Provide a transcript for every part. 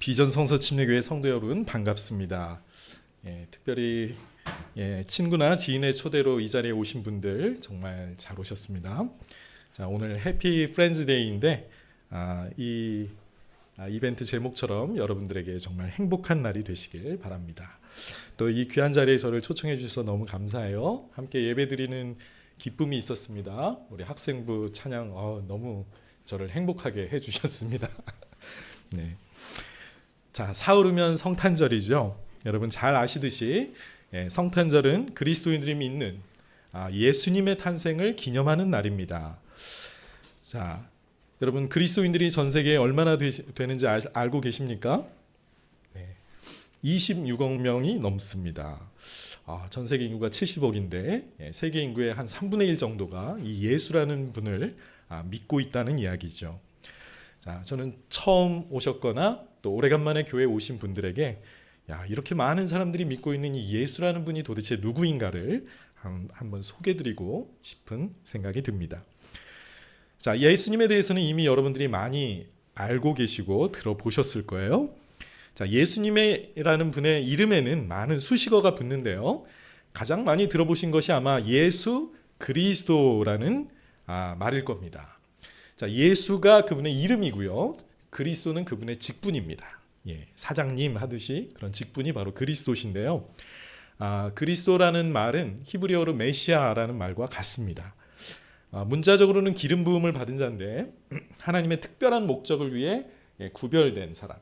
비전 성서 침례교회 성도 여러분 반갑습니다. 특별히 친구나 지인의 초대로 이 자리에 오신 분들 정말 잘 오셨습니다. 자, 오늘 해피 프렌즈 데이인데 이 이벤트 제목처럼 여러분들에게 정말 행복한 날이 되시길 바랍니다. 또 이 귀한 자리에 저를 초청해 주셔서 너무 감사해요. 함께 예배드리는 기쁨이 있었습니다. 우리 학생부 찬양 너무 저를 행복하게 해주셨습니다. 네. 자, 사흘이면 성탄절이죠. 여러분 잘 아시듯이 성탄절은 그리스도인들이 믿는 예수님의 탄생을 기념하는 날입니다. 자, 여러분 그리스도인들이 전 세계에 얼마나 되는지 알고 계십니까? 26억 명이 넘습니다. 전 세계 인구가 70억인데 세계 인구의 한 3분의 1 정도가 이 예수라는 분을 믿고 있다는 이야기죠. 자, 저는 처음 오셨거나 또 오래간만에 교회에 오신 분들에게 이렇게 많은 사람들이 믿고 있는 이 예수라는 분이 도대체 누구인가를 한번 소개드리고 싶은 생각이 듭니다. 자, 예수님에 대해서는 이미 여러분들이 많이 알고 계시고 들어보셨을 거예요. 자, 예수님이라는 분의 이름에는 많은 수식어가 붙는데요. 가장 많이 들어보신 것이 아마 예수 그리스도라는 말일 겁니다. 자, 예수가 그분의 이름이고요. 그리스도는 그분의 직분입니다. 사장님 하듯이 그런 직분이 바로 그리스도신데요. 그리스도라는 말은 히브리어로 메시아라는 말과 같습니다. 문자적으로는 기름 부음을 받은 자인데 하나님의 특별한 목적을 위해 구별된 사람,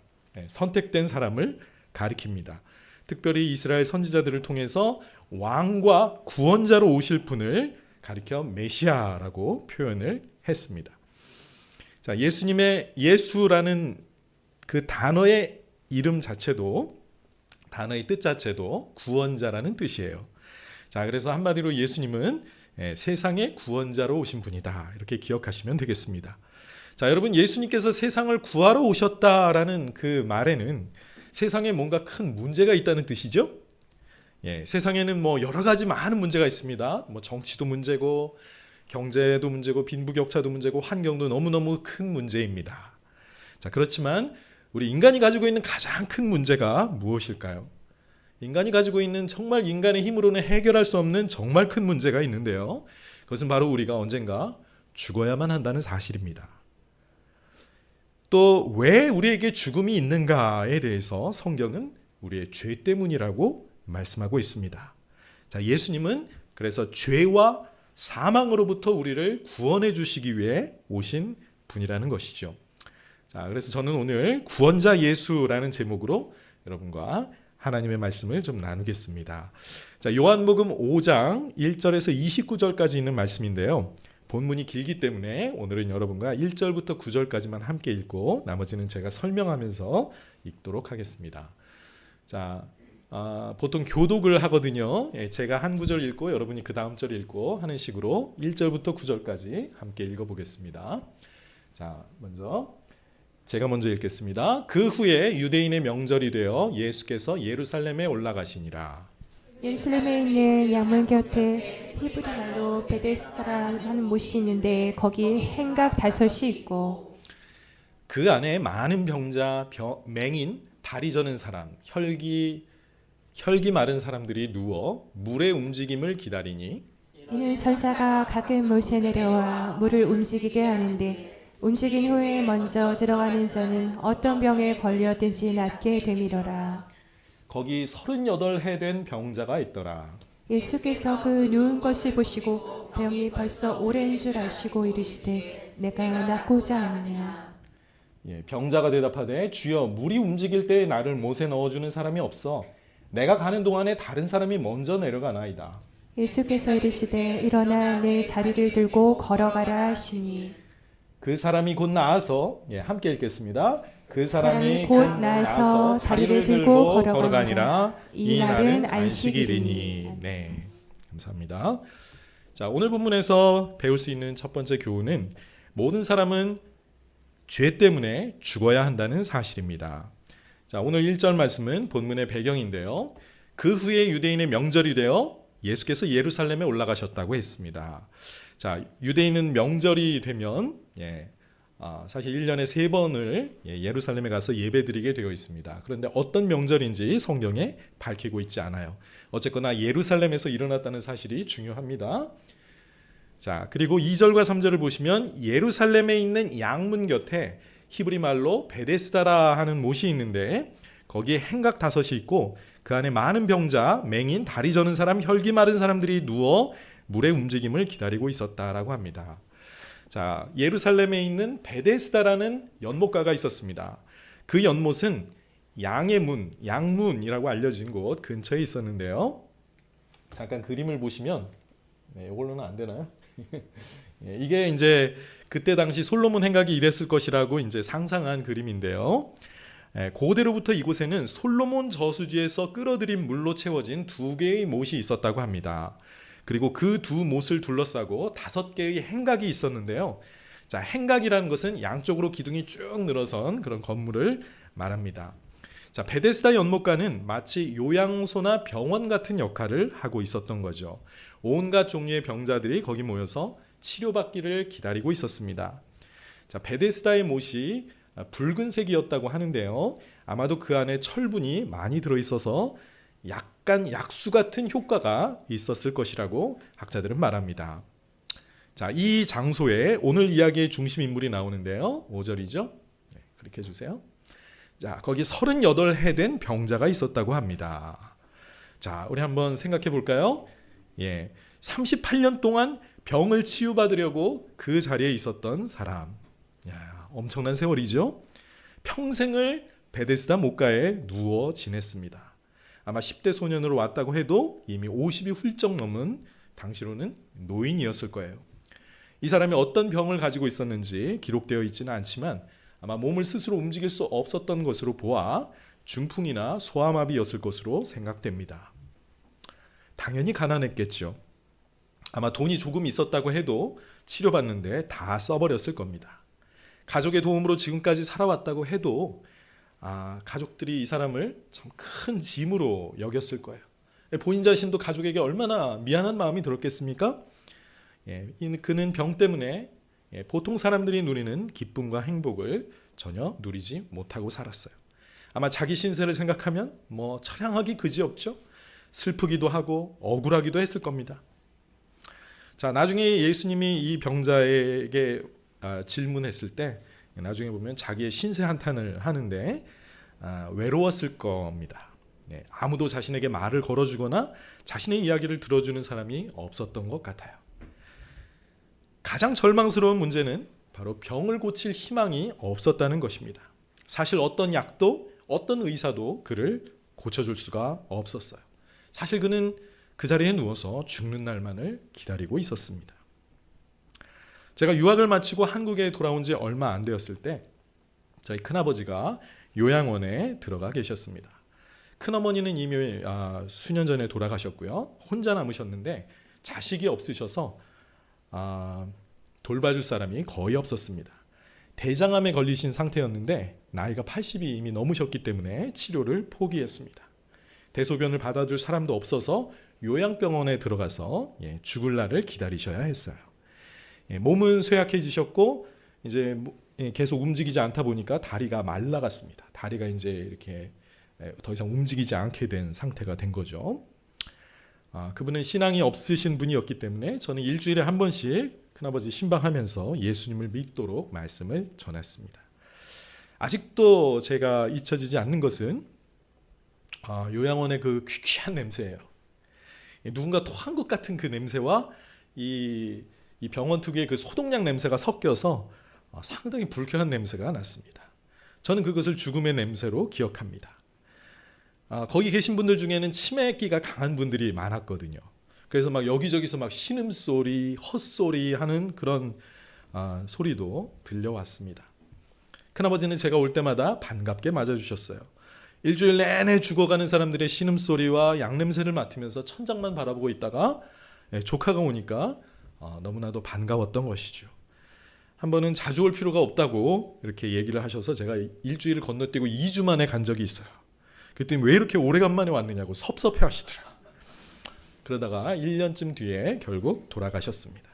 선택된 사람을 가리킵니다. 특별히 이스라엘 선지자들을 통해서 왕과 구원자로 오실 분을 가리켜 메시아라고 표현을 했습니다. 자, 예수님의 예수라는 그 단어의 이름 자체도, 단어의 뜻 자체도 구원자라는 뜻이에요. 자, 그래서 한마디로 예수님은 세상의 구원자로 오신 분이다, 이렇게 기억하시면 되겠습니다. 자, 여러분 예수님께서 세상을 구하러 오셨다라는 그 말에는 세상에 뭔가 큰 문제가 있다는 뜻이죠. 세상에는 여러 가지 많은 문제가 있습니다. 정치도 문제고 경제도 문제고 빈부격차도 문제고 환경도 너무너무 큰 문제입니다. 자, 그렇지만 우리 인간이 가지고 있는 가장 큰 문제가 무엇일까요? 인간이 가지고 있는 정말 인간의 힘으로는 해결할 수 없는 정말 큰 문제가 있는데요. 그것은 바로 우리가 언젠가 죽어야만 한다는 사실입니다. 또 왜 우리에게 죽음이 있는가에 대해서 성경은 우리의 죄 때문이라고 말씀하고 있습니다. 자, 예수님은 그래서 죄와 사망으로부터 우리를 구원해 주시기 위해 오신 분이라는 것이죠. 자, 그래서 저는 오늘 구원자 예수라는 제목으로 여러분과 하나님의 말씀을 좀 나누겠습니다. 자, 요한복음 5장 1절에서 29절까지 있는 말씀인데요. 본문이 길기 때문에 오늘은 여러분과 1절부터 9절까지만 함께 읽고 나머지는 제가 설명하면서 읽도록 하겠습니다. 자, 보통 교독을 하거든요. 제가 한 구절 읽고 여러분이 그 다음 절 읽고 하는 식으로 1절부터 9절까지 함께 읽어보겠습니다. 자, 제가 먼저 읽겠습니다. 그 후에 유대인의 명절이 되어 예수께서 예루살렘에 올라가시니라. 예루살렘에 있는 양문 곁에 히브리 말로 베데스다라는 못이 있는데 거기 행각 5이 있고 그 안에 많은 병자, 맹인, 다리 저는 사람, 혈기 마른 사람들이 누워 물의 움직임을 기다리니 이는 천사가 가끔 못에 내려와 물을 움직이게 하는데 움직인 후에 먼저 들어가는 자는 어떤 병에 걸렸든지 낫게 되미더라. 거기 38해 된 병자가 있더라. 예수께서 그 누운 것을 보시고 병이 벌써 오래인 줄 아시고 이르시되 내가 낫고자 하느냐. 병자가 대답하되 주여 물이 움직일 때 나를 못에 넣어주는 사람이 없어 내가 가는 동안에 다른 사람이 먼저 내려가나이다. 예수께서 이르시되 일어나 내 자리를 들고 걸어가라 하시니 그 사람이 곧 나아서 함께 읽겠습니다. 그 사람이 곧 나아서 자리를 들고 걸어가니라. 이 날은 안식일이니. 네, 감사합니다. 자, 오늘 본문에서 배울 수 있는 첫 번째 교훈은 모든 사람은 죄 때문에 죽어야 한다는 사실입니다. 자, 오늘 1절 말씀은 본문의 배경인데요. 그 후에 유대인의 명절이 되어 예수께서 예루살렘에 올라가셨다고 했습니다. 자, 유대인은 명절이 되면 사실 1년에 3번을 예루살렘에 가서 예배드리게 되어 있습니다. 그런데 어떤 명절인지 성경에 밝히고 있지 않아요. 어쨌거나 예루살렘에서 일어났다는 사실이 중요합니다. 자, 그리고 2절과 3절을 보시면 예루살렘에 있는 양문 곁에 히브리 말로 베데스다라 하는 못이 있는데 거기에 행각 5이 있고 그 안에 많은 병자, 맹인, 다리 저는 사람, 혈기 마른 사람들이 누워 물의 움직임을 기다리고 있었다라고 합니다. 자, 예루살렘에 있는 베데스다라는 연못가가 있었습니다. 그 연못은 양의 문, 양문이라고 알려진 곳 근처에 있었는데요. 잠깐 그림을 보시면 이걸로는 안 되나요? 이게 이제 그때 당시 솔로몬 행각이 이랬을 것이라고 이제 상상한 그림인데요. 고대로부터 이곳에는 솔로몬 저수지에서 끌어들인 물로 채워진 2개의 못이 있었다고 합니다. 그리고 그 2못을 둘러싸고 5개의 행각이 있었는데요. 자, 행각이라는 것은 양쪽으로 기둥이 쭉 늘어선 그런 건물을 말합니다. 자, 베데스다 연못가는 마치 요양소나 병원 같은 역할을 하고 있었던 거죠. 온갖 종류의 병자들이 거기 모여서 치료받기를 기다리고 있었습니다. 자, 베데스다의 못이 붉은색이었다고 하는데요. 아마도 그 안에 철분이 많이 들어있어서 약간 약수 같은 효과가 있었을 것이라고 학자들은 말합니다. 자, 이 장소에 오늘 이야기의 중심 인물이 나오는데요. 5절이죠. 네, 그렇게 해주세요. 자, 거기 38해 된 병자가 있었다고 합니다. 자, 우리 한번 생각해 볼까요? 38년 동안 병을 치유받으려고 그 자리에 있었던 사람. 엄청난 세월이죠. 평생을 베데스다 못가에 누워 지냈습니다. 아마 10대 소년으로 왔다고 해도 이미 50이 훌쩍 넘은 당시로는 노인이었을 거예요. 이 사람이 어떤 병을 가지고 있었는지 기록되어 있지는 않지만 아마 몸을 스스로 움직일 수 없었던 것으로 보아 중풍이나 소아마비였을 것으로 생각됩니다. 당연히 가난했겠죠. 아마 돈이 조금 있었다고 해도 치료받는데 다 써버렸을 겁니다. 가족의 도움으로 지금까지 살아왔다고 해도 가족들이 이 사람을 참 큰 짐으로 여겼을 거예요. 본인 자신도 가족에게 얼마나 미안한 마음이 들었겠습니까? 그는 병 때문에 보통 사람들이 누리는 기쁨과 행복을 전혀 누리지 못하고 살았어요. 아마 자기 신세를 생각하면 처량하기 그지없죠. 슬프기도 하고 억울하기도 했을 겁니다. 자, 나중에 예수님이 이 병자에게 질문했을 때 나중에 보면 자기의 신세 한탄을 하는데 외로웠을 겁니다. 아무도 자신에게 말을 걸어주거나 자신의 이야기를 들어주는 사람이 없었던 것 같아요. 가장 절망스러운 문제는 바로 병을 고칠 희망이 없었다는 것입니다. 사실 어떤 약도 어떤 의사도 그를 고쳐줄 수가 없었어요. 사실 그는 그 자리에 누워서 죽는 날만을 기다리고 있었습니다. 제가 유학을 마치고 한국에 돌아온 지 얼마 안 되었을 때 저희 큰아버지가 요양원에 들어가 계셨습니다. 큰어머니는 이미 수년 전에 돌아가셨고요. 혼자 남으셨는데 자식이 없으셔서 돌봐줄 사람이 거의 없었습니다. 대장암에 걸리신 상태였는데 나이가 80이 이미 넘으셨기 때문에 치료를 포기했습니다. 대소변을 받아줄 사람도 없어서 요양병원에 들어가서 죽을 날을 기다리셔야 했어요. 몸은 쇠약해지셨고 이제 계속 움직이지 않다 보니까 다리가 말라갔습니다. 다리가 이제 이렇게 더 이상 움직이지 않게 된 상태가 된 거죠. 그분은 신앙이 없으신 분이었기 때문에 저는 일주일에 한 번씩 큰아버지 신방하면서 예수님을 믿도록 말씀을 전했습니다. 아직도 제가 잊혀지지 않는 것은 요양원의 그 귀귀한 냄새예요. 누군가 토한 것 같은 그 냄새와 이 병원 특유의 그 소독약 냄새가 섞여서 상당히 불쾌한 냄새가 났습니다. 저는 그것을 죽음의 냄새로 기억합니다. 거기 계신 분들 중에는 치매기가 강한 분들이 많았거든요. 그래서 막 여기저기서 막 신음소리, 헛소리 하는 그런 소리도 들려왔습니다. 큰아버지는 제가 올 때마다 반갑게 맞아주셨어요. 일주일 내내 죽어가는 사람들의 신음소리와 양냄새를 맡으면서 천장만 바라보고 있다가 조카가 오니까 너무나도 반가웠던 것이죠. 한 번은 자주 올 필요가 없다고 이렇게 얘기를 하셔서 제가 일주일을 건너뛰고 2주 만에 간 적이 있어요. 그랬더니 왜 이렇게 오래간만에 왔느냐고 섭섭해 하시더라고요. 그러다가 1년쯤 뒤에 결국 돌아가셨습니다.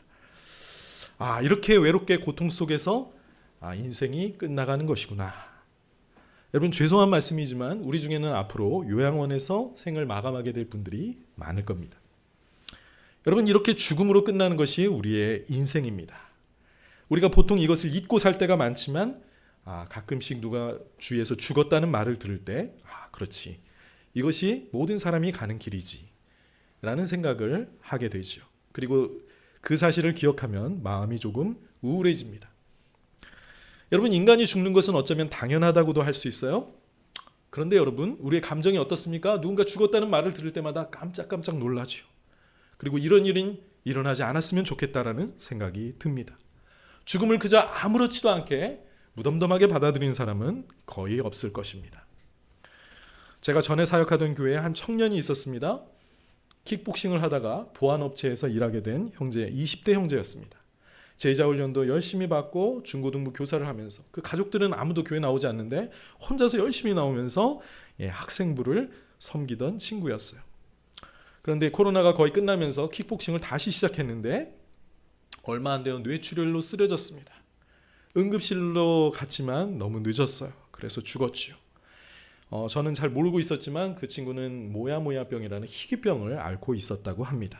이렇게 외롭게 고통 속에서 인생이 끝나가는 것이구나. 여러분, 죄송한 말씀이지만 우리 중에는 앞으로 요양원에서 생을 마감하게 될 분들이 많을 겁니다. 여러분, 이렇게 죽음으로 끝나는 것이 우리의 인생입니다. 우리가 보통 이것을 잊고 살 때가 많지만 가끔씩 누가 주위에서 죽었다는 말을 들을 때 그렇지, 이것이 모든 사람이 가는 길이지 라는 생각을 하게 되죠. 그리고 그 사실을 기억하면 마음이 조금 우울해집니다. 여러분, 인간이 죽는 것은 어쩌면 당연하다고도 할 수 있어요. 그런데 여러분, 우리의 감정이 어떻습니까? 누군가 죽었다는 말을 들을 때마다 깜짝깜짝 놀라죠. 그리고 이런 일이 일어나지 않았으면 좋겠다라는 생각이 듭니다. 죽음을 그저 아무렇지도 않게 무덤덤하게 받아들이는 사람은 거의 없을 것입니다. 제가 전에 사역하던 교회에 한 청년이 있었습니다. 킥복싱을 하다가 보안업체에서 일하게 된 형제, 20대 형제였습니다. 제자훈련도 열심히 받고 중고등부 교사를 하면서 그 가족들은 아무도 교회 나오지 않는데 혼자서 열심히 나오면서 학생부를 섬기던 친구였어요. 그런데 코로나가 거의 끝나면서 킥복싱을 다시 시작했는데 얼마 안 되어 뇌출혈로 쓰러졌습니다. 응급실로 갔지만 너무 늦었어요. 그래서 죽었지요. 저는 잘 모르고 있었지만 그 친구는 모야모야병이라는 희귀병을 앓고 있었다고 합니다.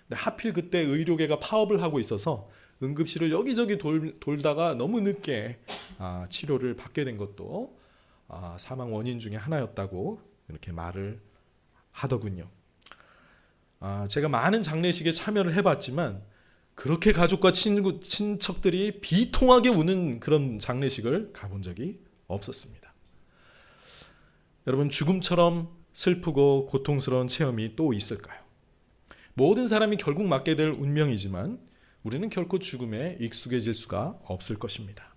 근데 하필 그때 의료계가 파업을 하고 있어서 응급실을 여기저기 돌다가 너무 늦게 치료를 받게 된 것도 사망 원인 중에 하나였다고 이렇게 말을 하더군요. 제가 많은 장례식에 참여를 해봤지만 그렇게 가족과 친척들이 비통하게 우는 그런 장례식을 가본 적이 없었습니다. 여러분, 죽음처럼 슬프고 고통스러운 체험이 또 있을까요? 모든 사람이 결국 맞게 될 운명이지만 우리는 결코 죽음에 익숙해질 수가 없을 것입니다.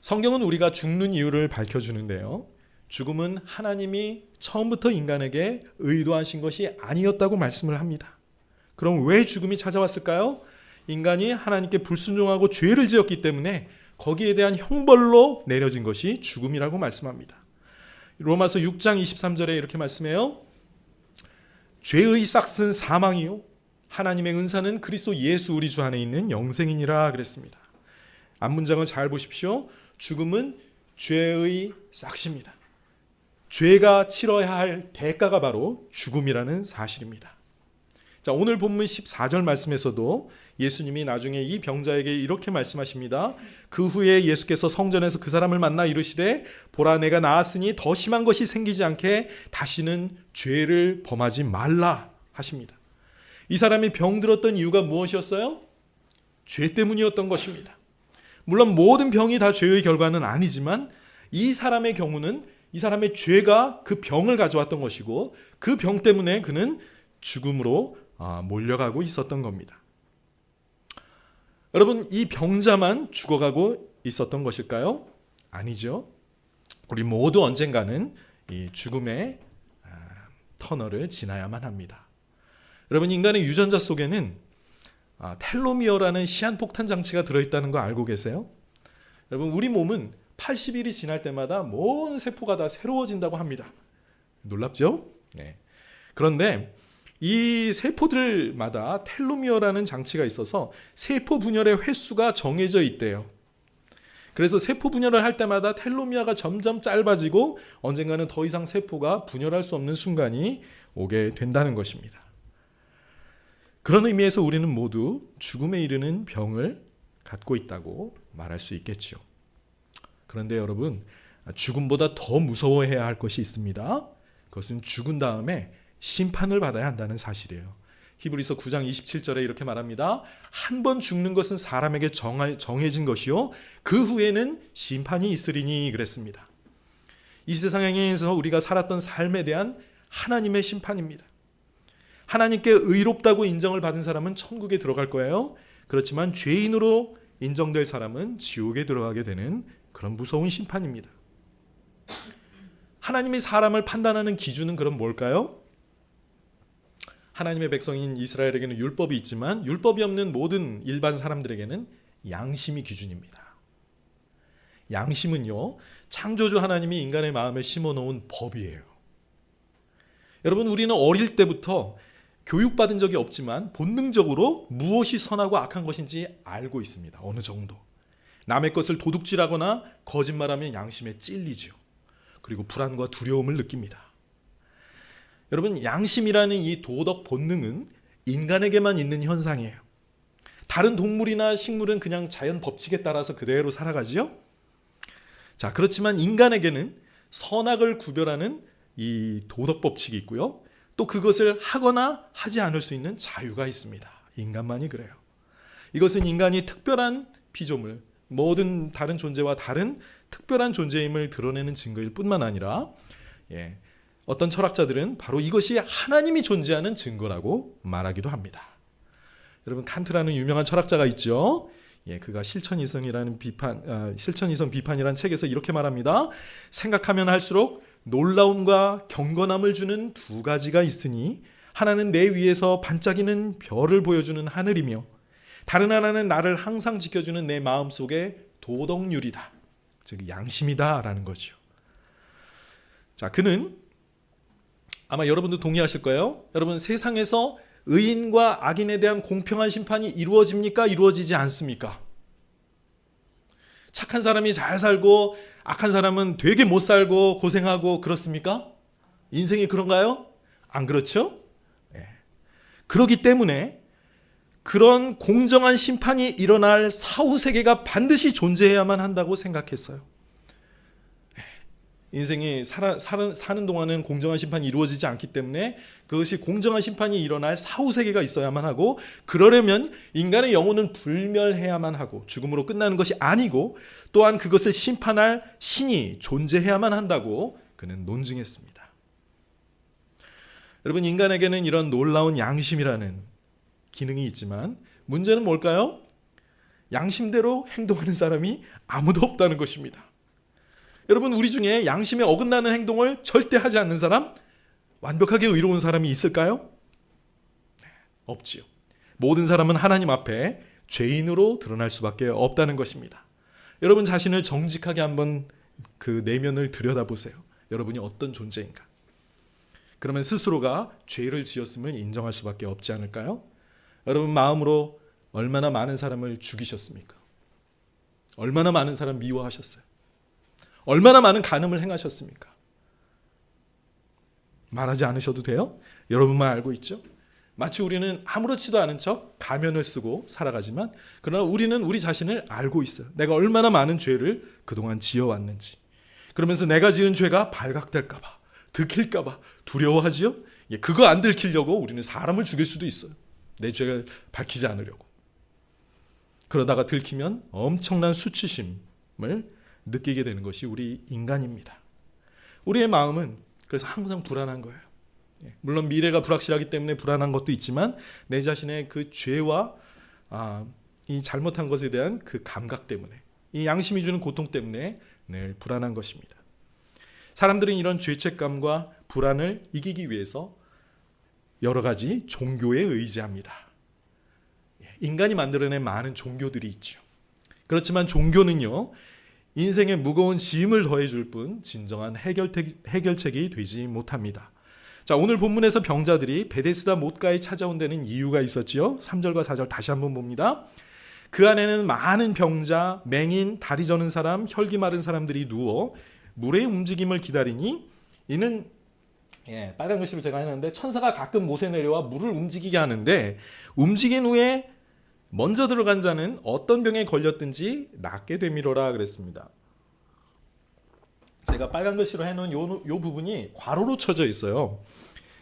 성경은 우리가 죽는 이유를 밝혀주는데요. 죽음은 하나님이 처음부터 인간에게 의도하신 것이 아니었다고 말씀을 합니다. 그럼 왜 죽음이 찾아왔을까요? 인간이 하나님께 불순종하고 죄를 지었기 때문에 거기에 대한 형벌로 내려진 것이 죽음이라고 말씀합니다. 로마서 6장 23절에 이렇게 말씀해요. 죄의 싹은 사망이요 하나님의 은사는 그리스도 예수 우리 주 안에 있는 영생이니라 그랬습니다. 앞문장을 잘 보십시오. 죽음은 죄의 싹입니다. 죄가 치러야 할 대가가 바로 죽음이라는 사실입니다. 자, 오늘 본문 14절 말씀에서도 예수님이 나중에 이 병자에게 이렇게 말씀하십니다. 그 후에 예수께서 성전에서 그 사람을 만나 이르시되 보라, 내가 나았으니 더 심한 것이 생기지 않게 다시는 죄를 범하지 말라 하십니다. 이 사람이 병들었던 이유가 무엇이었어요? 죄 때문이었던 것입니다. 물론 모든 병이 다 죄의 결과는 아니지만 이 사람의 경우는 이 사람의 죄가 그 병을 가져왔던 것이고 그 병 때문에 그는 죽음으로 몰려가고 있었던 겁니다. 여러분, 이 병자만 죽어가고 있었던 것일까요? 아니죠. 우리 모두 언젠가는 이 죽음의 터널을 지나야만 합니다. 여러분, 인간의 유전자 속에는 텔로미어라는 시한폭탄 장치가 들어있다는 거 알고 계세요? 여러분, 우리 몸은 80일이 지날 때마다 모든 세포가 다 새로워진다고 합니다. 놀랍죠? 네. 그런데 이 세포들마다 텔로미어라는 장치가 있어서 세포 분열의 횟수가 정해져 있대요. 그래서 세포 분열을 할 때마다 텔로미어가 점점 짧아지고 언젠가는 더 이상 세포가 분열할 수 없는 순간이 오게 된다는 것입니다. 그런 의미에서 우리는 모두 죽음에 이르는 병을 갖고 있다고 말할 수 있겠죠. 그런데 여러분, 죽음보다 더 무서워해야 할 것이 있습니다. 그것은 죽은 다음에 심판을 받아야 한다는 사실이에요. 히브리서 9장 27절에 이렇게 말합니다. 한 번 죽는 것은 사람에게 정해진 것이요 그 후에는 심판이 있으리니 그랬습니다. 이 세상에서 우리가 살았던 삶에 대한 하나님의 심판입니다. 하나님께 의롭다고 인정을 받은 사람은 천국에 들어갈 거예요. 그렇지만 죄인으로 인정될 사람은 지옥에 들어가게 되는 그런 무서운 심판입니다. 하나님이 사람을 판단하는 기준은 그럼 뭘까요? 하나님의 백성인 이스라엘에게는 율법이 있지만 율법이 없는 모든 일반 사람들에게는 양심이 기준입니다. 양심은요, 창조주 하나님이 인간의 마음에 심어놓은 법이에요. 여러분, 우리는 어릴 때부터 교육받은 적이 없지만 본능적으로 무엇이 선하고 악한 것인지 알고 있습니다. 어느 정도. 남의 것을 도둑질하거나 거짓말하면 양심에 찔리죠. 그리고 불안과 두려움을 느낍니다. 여러분, 양심이라는 이 도덕 본능은 인간에게만 있는 현상이에요. 다른 동물이나 식물은 그냥 자연 법칙에 따라서 그대로 살아가지요. 자, 그렇지만 인간에게는 선악을 구별하는 이 도덕 법칙이 있고요. 또 그것을 하거나 하지 않을 수 있는 자유가 있습니다. 인간만이 그래요. 이것은 인간이 특별한 피조물, 모든 다른 존재와 다른 특별한 존재임을 드러내는 증거일 뿐만 아니라 어떤 철학자들은 바로 이것이 하나님이 존재하는 증거라고 말하기도 합니다. 여러분, 칸트라는 유명한 철학자가 있죠. 그가 실천이성 비판이라는 책에서 이렇게 말합니다. 생각하면 할수록 놀라움과 경건함을 주는 두 가지가 있으니 하나는 내 위에서 반짝이는 별을 보여주는 하늘이며 다른 하나는 나를 항상 지켜주는 내 마음속의 도덕률이다. 즉 양심이다라는 거죠. 자, 그는 아마 여러분도 동의하실 거예요. 여러분, 세상에서 의인과 악인에 대한 공평한 심판이 이루어집니까? 이루어지지 않습니까? 착한 사람이 잘 살고 악한 사람은 되게 못 살고 고생하고 그렇습니까? 인생이 그런가요? 안 그렇죠? 그렇기 때문에 그런 공정한 심판이 일어날 사후 세계가 반드시 존재해야만 한다고 생각했어요. 인생이 사는 동안은 공정한 심판이 이루어지지 않기 때문에 그것이 공정한 심판이 일어날 사후 세계가 있어야만 하고, 그러려면 인간의 영혼은 불멸해야만 하고 죽음으로 끝나는 것이 아니고 또한 그것을 심판할 신이 존재해야만 한다고 그는 논증했습니다. 여러분, 인간에게는 이런 놀라운 양심이라는 기능이 있지만 문제는 뭘까요? 양심대로 행동하는 사람이 아무도 없다는 것입니다. 여러분, 우리 중에 양심에 어긋나는 행동을 절대 하지 않는 사람, 완벽하게 의로운 사람이 있을까요? 없지요. 모든 사람은 하나님 앞에 죄인으로 드러날 수밖에 없다는 것입니다. 여러분 자신을 정직하게 한번 그 내면을 들여다보세요. 여러분이 어떤 존재인가? 그러면 스스로가 죄를 지었음을 인정할 수밖에 없지 않을까요? 여러분 마음으로 얼마나 많은 사람을 죽이셨습니까? 얼마나 많은 사람 미워하셨어요? 얼마나 많은 간음을 행하셨습니까? 말하지 않으셔도 돼요. 여러분만 알고 있죠. 마치 우리는 아무렇지도 않은 척 가면을 쓰고 살아가지만 그러나 우리는 우리 자신을 알고 있어요. 내가 얼마나 많은 죄를 그동안 지어왔는지. 그러면서 내가 지은 죄가 발각될까 봐, 들킬까 봐 두려워하지요. 그거 안 들키려고 우리는 사람을 죽일 수도 있어요. 내 죄를 밝히지 않으려고. 그러다가 들키면 엄청난 수치심을 느끼게 되는 것이 우리 인간입니다. 우리의 마음은 그래서 항상 불안한 거예요. 물론 미래가 불확실하기 때문에 불안한 것도 있지만 내 자신의 그 죄와 이 잘못한 것에 대한 그 감각 때문에, 이 양심이 주는 고통 때문에 늘 불안한 것입니다. 사람들은 이런 죄책감과 불안을 이기기 위해서 여러 가지 종교에 의지합니다. 인간이 만들어낸 많은 종교들이 있죠. 그렇지만 종교는요, 인생에 무거운 짐을 더해줄 뿐 진정한 해결책이 되지 못합니다. 자, 오늘 본문에서 병자들이 베데스다 못가에 찾아온 데는 이유가 있었지요. 3절과 4절 다시 한번 봅니다. 그 안에는 많은 병자, 맹인, 다리 저는 사람, 혈기 마른 사람들이 누워 물의 움직임을 기다리니 이는 빨간 글씨로 제가 해놨는데 천사가 가끔 못에 내려와 물을 움직이게 하는데 부은 후에 먼저 들어간 자는 어떤 병에 걸렸든지 낫게 되미러라 그랬습니다. 제가 빨간 글씨로 해놓은 요 부분이 괄호로 쳐져 있어요.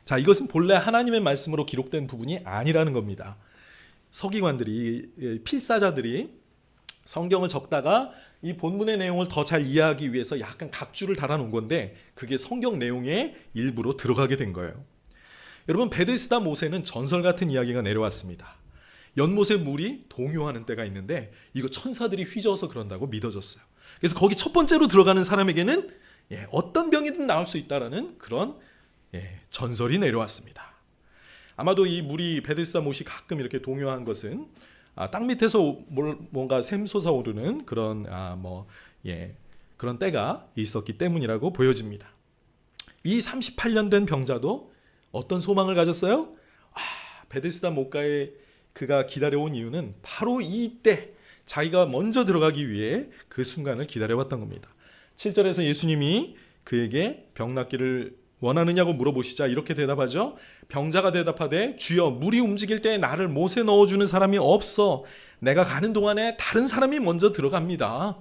자, 이것은 본래 하나님의 말씀으로 기록된 부분이 아니라는 겁니다. 서기관들이, 필사자들이 성경을 적다가 이 본문의 내용을 더 잘 이해하기 위해서 약간 각주를 달아놓은 건데 그게 성경 내용의 일부로 들어가게 된 거예요. 여러분, 베데스다 못에는 전설 같은 이야기가 내려왔습니다. 연못에 물이 동요하는 때가 있는데 이거 천사들이 휘저어서 그런다고 믿어졌어요. 그래서 거기 첫 번째로 들어가는 사람에게는 어떤 병이든 나을 수 있다라는 그런 전설이 내려왔습니다. 아마도 이 물이 베데스다 못이 가끔 이렇게 동요한 것은 땅 밑에서 뭔가 샘솟아 오르는 그런 그런 때가 있었기 때문이라고 보여집니다. 이 38년 된 병자도 어떤 소망을 가졌어요? 베데스다 못가에 그가 기다려온 이유는 바로 이때 자기가 먼저 들어가기 위해 그 순간을 기다려왔던 겁니다. 7절에서 예수님이 그에게 병 낫기를 원하느냐고 물어보시자 이렇게 대답하죠. 병자가 대답하되 주여 물이 움직일 때 나를 못에 넣어주는 사람이 없어 내가 가는 동안에 다른 사람이 먼저 들어갑니다.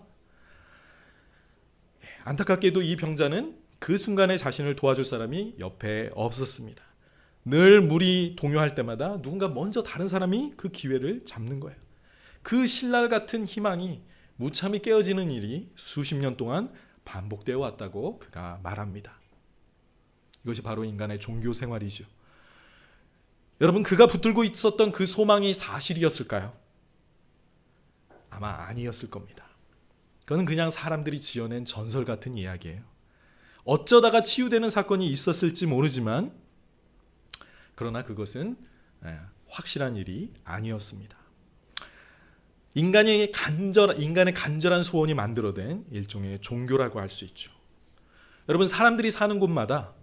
안타깝게도 이 병자는 그 순간에 자신을 도와줄 사람이 옆에 없었습니다. 늘 물이 동요할 때마다 누군가 먼저 다른 사람이 그 기회를 잡는 거예요. 그 신랄 같은 희망이 무참히 깨어지는 일이 수십 년 동안 반복되어 왔다고 그가 말합니다. 이것이 바로 인간의 종교 생활이죠. 여러분, 그가 붙들고 있었던 그 소망이 사실이었을까요? 아마 아니었을 겁니다. 그건 그냥 사람들이 지어낸 전설 같은 이야기예요. 어쩌다가 치유되는 사건이 있었을지 모르지만 그러나 그것은 확실한 일이 아니었습니다. 인간의 간절한 소원이 만들어낸 일종의 종교라고 할 수 있죠. 여러분, 사람들이 사는 곳마다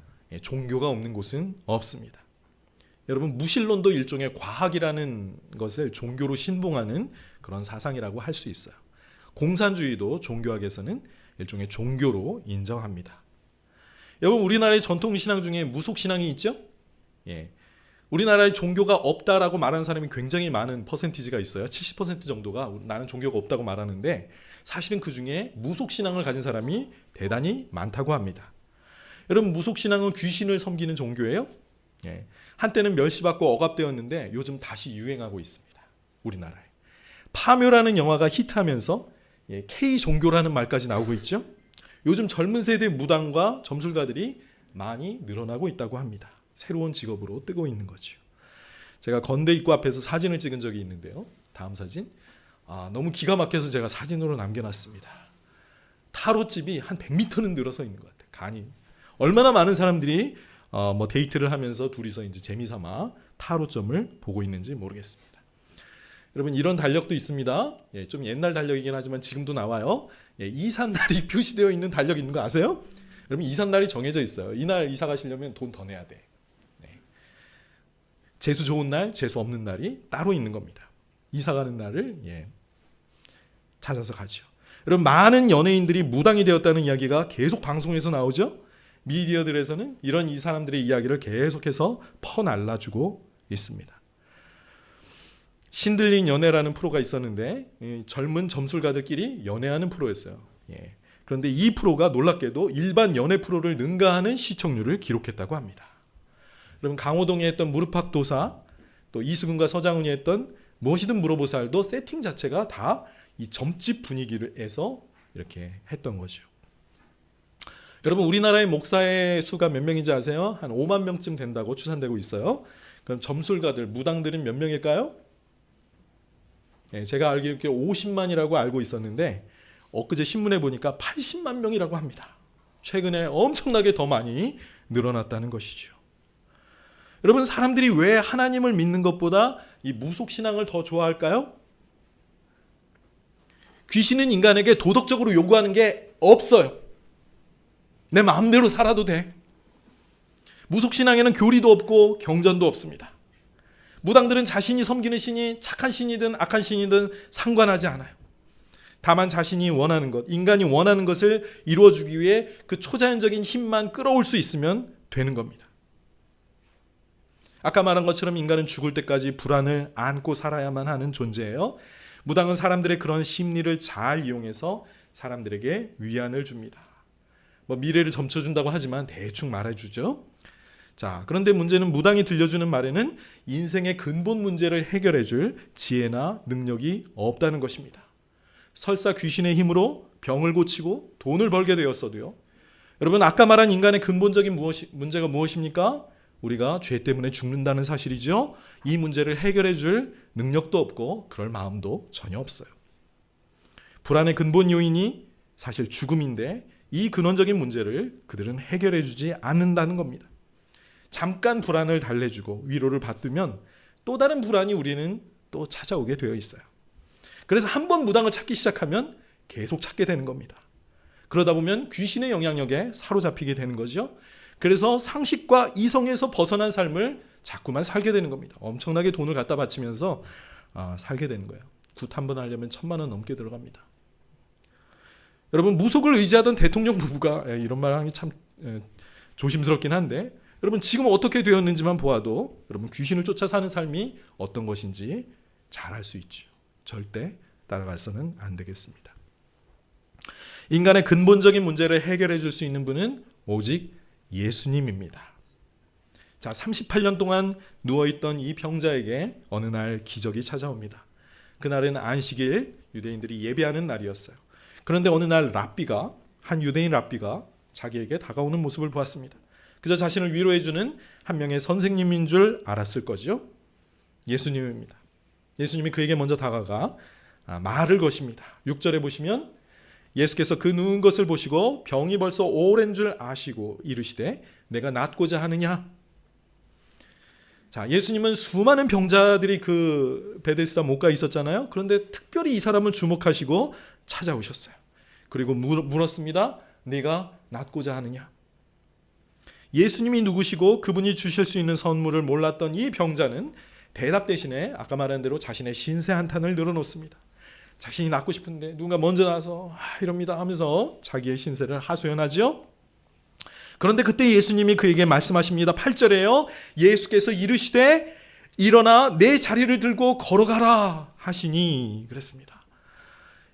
종교가 없는 곳은 없습니다. 여러분, 무신론도 일종의 과학이라는 것을 종교로 신봉하는 그런 사상이라고 할 수 있어요. 공산주의도 종교학에서는 일종의 종교로 인정합니다. 여러분, 우리나라의 전통신앙 중에 무속신앙이 있죠? 우리나라에 종교가 없다라고 말하는 사람이 굉장히 많은 퍼센티지가 있어요. 70% 정도가 나는 종교가 없다고 말하는데 사실은 그 중에 무속신앙을 가진 사람이 대단히 많다고 합니다. 여러분, 무속신앙은 귀신을 섬기는 종교예요. 한때는 멸시받고 억압되었는데 요즘 다시 유행하고 있습니다. 우리나라에. 파묘라는 영화가 히트하면서 K종교라는 말까지 나오고 있죠. 요즘 젊은 세대 무당과 점술가들이 많이 늘어나고 있다고 합니다. 새로운 직업으로 뜨고 있는 거죠. 제가 건대 입구 앞에서 사진을 찍은 적이 있는데요. 다음 사진. 너무 기가 막혀서 제가 사진으로 남겨놨습니다. 타로집이 한 100m는 늘어서 있는 것 같아요. 간이. 얼마나 많은 사람들이 데이트를 하면서 둘이서 이제 재미삼아 타로점을 보고 있는지 모르겠습니다. 여러분, 이런 달력도 있습니다. 좀 옛날 달력이긴 하지만 지금도 나와요. 이삿날이 표시되어 있는 달력 있는 거 아세요? 여러분, 이삿날이 정해져 있어요. 이날 이사 가시려면 돈 더 내야 돼. 재수 좋은 날, 재수 없는 날이 따로 있는 겁니다. 이사 가는 날을 찾아서 가죠. 여러분, 많은 연예인들이 무당이 되었다는 이야기가 계속 방송에서 나오죠. 미디어들에서는 이런 이 사람들의 이야기를 계속해서 퍼날라주고 있습니다. 신들린 연애라는 프로가 있었는데 젊은 점술가들끼리 연애하는 프로였어요. 그런데 이 프로가 놀랍게도 일반 연애 프로를 능가하는 시청률을 기록했다고 합니다. 여러분, 강호동이 했던 무릎팍도사, 또 이수근과 서장훈이 했던 무엇이든 물어보살도 세팅 자체가 다 이 점집 분위기에서 이렇게 했던 거죠. 여러분, 우리나라의 목사의 수가 몇 명인지 아세요? 한 5만 명쯤 된다고 추산되고 있어요. 그럼 점술가들, 무당들은 몇 명일까요? 제가 알기로 50만이라고 알고 있었는데 엊그제 신문에 보니까 80만 명이라고 합니다. 최근에 엄청나게 더 많이 늘어났다는 것이죠. 여러분, 사람들이 왜 하나님을 믿는 것보다 이 무속신앙을 더 좋아할까요? 귀신은 인간에게 도덕적으로 요구하는 게 없어요. 내 마음대로 살아도 돼. 무속신앙에는 교리도 없고 경전도 없습니다. 무당들은 자신이 섬기는 신이 착한 신이든 악한 신이든 상관하지 않아요. 다만 자신이 원하는 것, 인간이 원하는 것을 이루어주기 위해 그 초자연적인 힘만 끌어올 수 있으면 되는 겁니다. 아까 말한 것처럼 인간은 죽을 때까지 불안을 안고 살아야만 하는 존재예요. 무당은 사람들의 그런 심리를 잘 이용해서 사람들에게 위안을 줍니다. 미래를 점쳐준다고 하지만 대충 말해주죠. 자, 그런데 문제는 무당이 들려주는 말에는 인생의 근본 문제를 해결해줄 지혜나 능력이 없다는 것입니다. 설사 귀신의 힘으로 병을 고치고 돈을 벌게 되었어도요. 여러분, 아까 말한 인간의 근본적인 문제가 무엇입니까? 우리가 죄 때문에 죽는다는 사실이죠. 이 문제를 해결해줄 능력도 없고 그럴 마음도 전혀 없어요. 불안의 근본 요인이 사실 죽음인데 이 근원적인 문제를 그들은 해결해주지 않는다는 겁니다. 잠깐 불안을 달래주고 위로를 받으면 또 다른 불안이 우리는 또 찾아오게 되어 있어요. 그래서 한 번 무당을 찾기 시작하면 계속 찾게 되는 겁니다. 그러다 보면 귀신의 영향력에 사로잡히게 되는 거죠. 그래서 상식과 이성에서 벗어난 삶을 자꾸만 살게 되는 겁니다. 엄청나게 돈을 갖다 바치면서 살게 되는 거예요. 굿 한 번 하려면 1,000만 원 넘게 들어갑니다. 여러분 무속을 의지하던 대통령 부부가 이런 말 하기 참 조심스럽긴 한데 여러분 지금 어떻게 되었는지만 보아도 여러분 귀신을 쫓아 사는 삶이 어떤 것인지 잘 알 수 있죠. 절대 따라가서는 안 되겠습니다. 인간의 근본적인 문제를 해결해 줄 수 있는 분은 오직 예수님입니다. 자, 38년 동안 누워있던 이 병자에게 어느 날 기적이 찾아옵니다. 그날은 안식일, 유대인들이 예배하는 날이었어요. 그런데 어느 날 한 유대인 랍비가 자기에게 다가오는 모습을 보았습니다. 그저 자신을 위로해주는 한 명의 선생님인 줄 알았을 거죠. 예수님입니다. 예수님이 그에게 먼저 다가가 말을 거십니다. 6절에 보시면 예수께서 그 누운 것을 보시고 병이 벌써 오랜 줄 아시고 이르시되 내가 낫고자 하느냐. 자, 예수님은 수많은 병자들이 그 베데스다 못가 있었잖아요. 그런데 특별히 이 사람을 주목하시고 찾아오셨어요. 그리고 물었습니다. 네가 낫고자 하느냐. 예수님이 누구시고 그분이 주실 수 있는 선물을 몰랐던 이 병자는 대답 대신에 아까 말한 대로 자신의 신세 한탄을 늘어놓습니다. 자신이 낫고 싶은데 누군가 먼저 나와서 이럽니다 하면서 자기의 신세를 하소연하죠. 그런데 그때 예수님이 그에게 말씀하십니다. 8절에요. 예수께서 이르시되 일어나 내 자리를 들고 걸어가라 하시니 그랬습니다.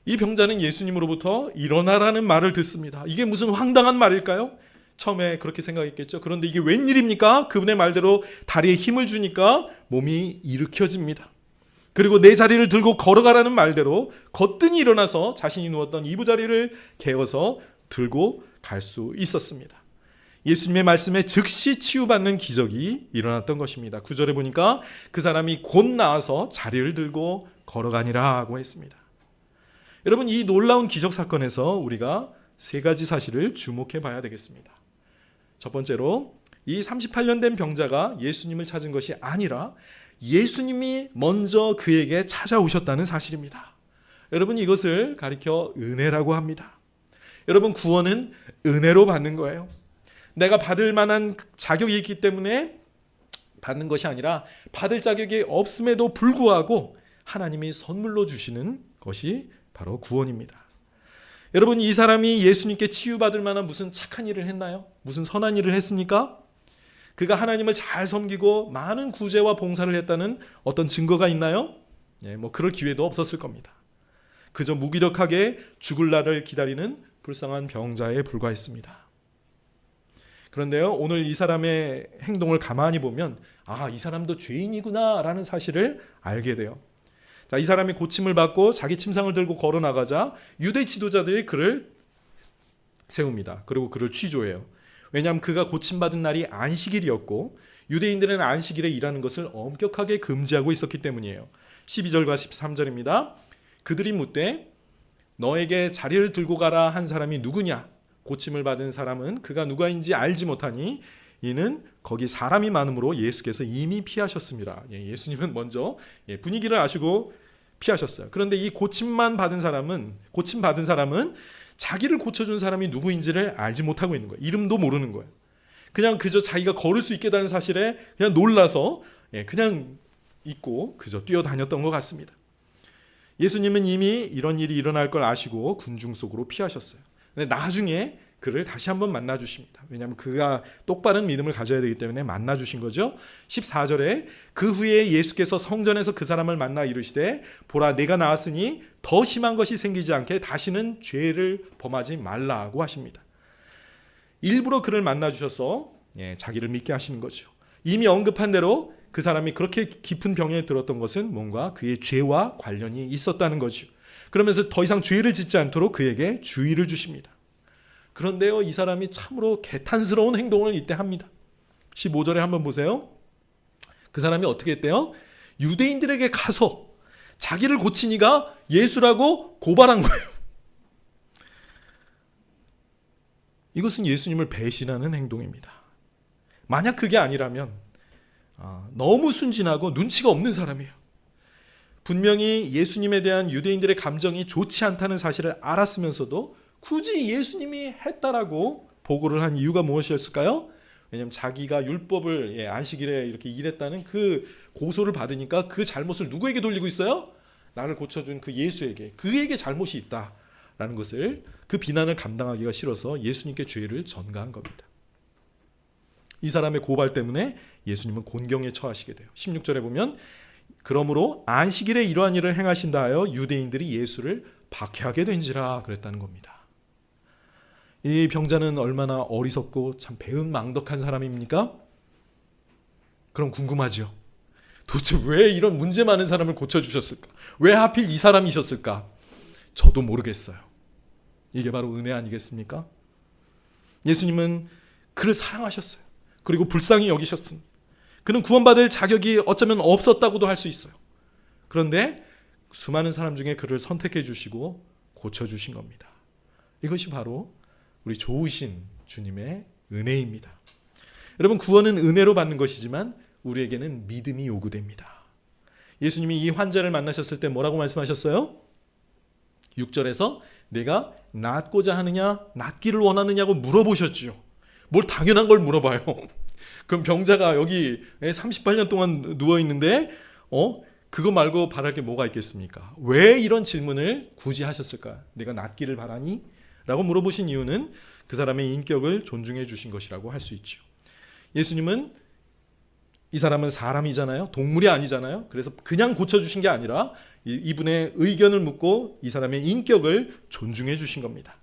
이 병자는 예수님으로부터 일어나라는 말을 듣습니다. 이게 무슨 황당한 말일까요? 처음에 그렇게 생각했겠죠. 그런데 이게 웬일입니까? 그분의 말대로 다리에 힘을 주니까 몸이 일으켜집니다. 그리고 내 자리를 들고 걸어가라는 말대로 거뜬히 일어나서 자신이 누웠던 이부자리를 개어서 들고 갈 수 있었습니다. 예수님의 말씀에 즉시 치유받는 기적이 일어났던 것입니다. 9절에 보니까 그 사람이 곧 나와서 자리를 들고 걸어가니라 하고 했습니다. 여러분 이 놀라운 기적 사건에서 우리가 세 가지 사실을 주목해 봐야 되겠습니다. 첫 번째로 이 38년 된 병자가 예수님을 찾은 것이 아니라 예수님이 먼저 그에게 찾아오셨다는 사실입니다. 여러분 이것을 가리켜 은혜라고 합니다. 여러분 구원은 은혜로 받는 거예요. 내가 받을 만한 자격이 있기 때문에 받는 것이 아니라 받을 자격이 없음에도 불구하고 하나님이 선물로 주시는 것이 바로 구원입니다. 여러분 이 사람이 예수님께 치유받을 만한 무슨 착한 일을 했나요? 무슨 선한 일을 했습니까? 그가 하나님을 잘 섬기고 많은 구제와 봉사를 했다는 어떤 증거가 있나요? 그럴 기회도 없었을 겁니다. 그저 무기력하게 죽을 날을 기다리는 불쌍한 병자에 불과했습니다. 그런데요, 오늘 이 사람의 행동을 가만히 보면 이 사람도 죄인이구나 라는 사실을 알게 돼요. 자, 이 사람이 고침을 받고 자기 침상을 들고 걸어 나가자 유대 지도자들이 그를 세웁니다. 그리고 그를 취조해요. 왜냐하면 그가 고침받은 날이 안식일이었고 유대인들은 안식일에 일하는 것을 엄격하게 금지하고 있었기 때문이에요. 12절과 13절입니다. 그들이 묻되 너에게 자리를 들고 가라 한 사람이 누구냐? 고침을 받은 사람은 그가 누가인지 알지 못하니 이는 거기 사람이 많으므로 예수께서 이미 피하셨습니다. 예수님은 먼저 분위기를 아시고 피하셨어요. 그런데 이 고침 받은 사람은 자기를 고쳐준 사람이 누구인지를 알지 못하고 있는 거예요. 이름도 모르는 거예요. 그저 자기가 걸을 수 있게 되는 사실에 그냥 놀라서 그냥 잊고 그저 뛰어다녔던 것 같습니다. 예수님은 이미 이런 일이 일어날 걸 아시고 군중 속으로 피하셨어요. 근데 나중에 그를 다시 한번 만나 주십니다. 왜냐하면 그가 똑바른 믿음을 가져야 되기 때문에 만나 주신 거죠. 14절에 그 후에 예수께서 성전에서 그 사람을 만나 이르시되 보라 내가 나았으니 더 심한 것이 생기지 않게 다시는 죄를 범하지 말라고 하십니다. 일부러 그를 만나 주셔서 자기를 믿게 하시는 거죠. 이미 언급한 대로 그 사람이 그렇게 깊은 병에 들었던 것은 뭔가 그의 죄와 관련이 있었다는 거죠. 그러면서 더 이상 죄를 짓지 않도록 그에게 주의를 주십니다. 그런데요, 이 사람이 참으로 개탄스러운 행동을 이때 합니다. 15절에 한번 보세요. 그 사람이 어떻게 했대요? 유대인들에게 가서 자기를 고친 이가 예수라고 고발한 거예요. 이것은 예수님을 배신하는 행동입니다. 만약 그게 아니라면 너무 순진하고 눈치가 없는 사람이에요. 분명히 예수님에 대한 유대인들의 감정이 좋지 않다는 사실을 알았으면서도 굳이 예수님이 했다라고 보고를 한 이유가 무엇이었을까요? 왜냐하면 자기가 율법을 안식일에 이렇게 일했다는 그 고소를 받으니까 그 잘못을 누구에게 돌리고 있어요? 나를 고쳐준 그 예수에게, 그에게 잘못이 있다라는 것을, 그 비난을 감당하기가 싫어서 예수님께 죄를 전가한 겁니다. 이 사람의 고발 때문에 예수님은 곤경에 처하시게 돼요. 16절에 보면 그러므로 안식일에 이러한 일을 행하신다 하여 유대인들이 예수를 박해하게 된지라 그랬다는 겁니다. 이 병자는 얼마나 어리석고 참 배은망덕한 사람입니까? 그럼 궁금하죠. 도대체 왜 이런 문제 많은 사람을 고쳐주셨을까? 왜 하필 이 사람이셨을까? 저도 모르겠어요. 이게 바로 은혜 아니겠습니까? 예수님은 그를 사랑하셨어요. 그리고 불쌍히 여기셨습니다. 그는 구원받을 자격이 어쩌면 없었다고도 할 수 있어요. 그런데 수많은 사람 중에 그를 선택해 주시고 고쳐주신 겁니다. 이것이 바로 우리 좋으신 주님의 은혜입니다. 여러분, 구원은 은혜로 받는 것이지만 우리에게는 믿음이 요구됩니다. 예수님이 이 환자를 만나셨을 때 뭐라고 말씀하셨어요? 6절에서 내가 낫고자 하느냐, 낫기를 원하느냐고 물어보셨죠. 뭘 당연한 걸 물어봐요. 그럼 병자가 여기 38년 동안 누워있는데 그거 말고 바랄 게 뭐가 있겠습니까? 왜 이런 질문을 굳이 하셨을까? 내가 낫기를 바라니? 라고 물어보신 이유는 그 사람의 인격을 존중해 주신 것이라고 할 수 있죠. 예수님은, 이 사람은 사람이잖아요. 동물이 아니잖아요. 그래서 그냥 고쳐주신 게 아니라 이분의 의견을 묻고 이 사람의 인격을 존중해 주신 겁니다.